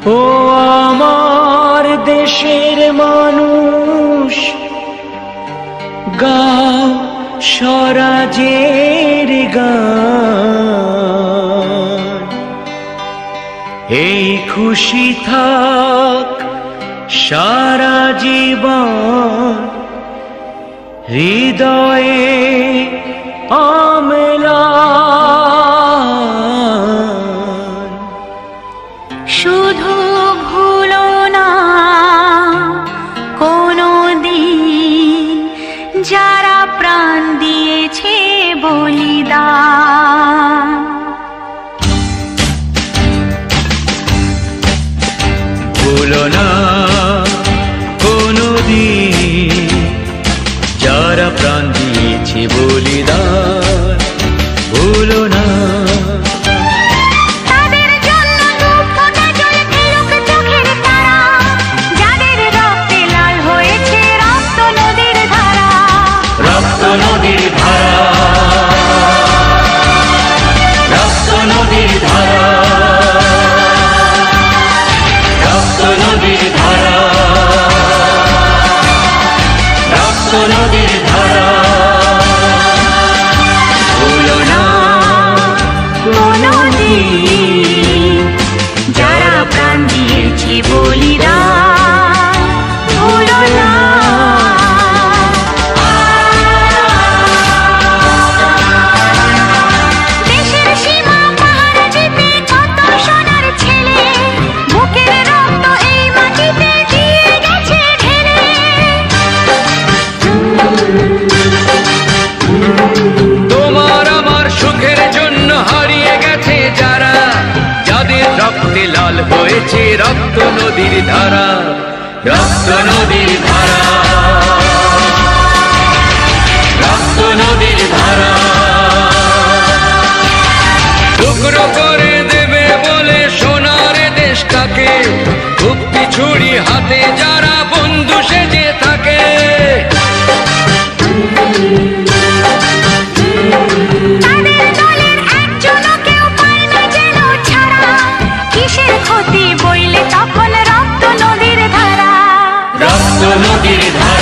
ও আমার দেশের মানুষ, গাও স্বরাজের গান। এই খুশি থাক সারা জীবন, হৃদয়ে অম্লান। শুধু ভুলো না কোনো দিন যারা প্রাণ দিয়েছে বলিদান। ভুলো না কোনো দিন যারা প্রাণ দিয়েছে বলিদান। ভুলো না লাল হয়েছে রক্ত নদীর ধারা, রক্ত নদীর ধারা, রক্ত নদীর ধারা। টুকরো করে দেবে বলে সোনার দেশটাকে, মুক্তি ছুরি হাতে যারা বন্ধু সেজে থাকে। রক্ত নদীর ধারা।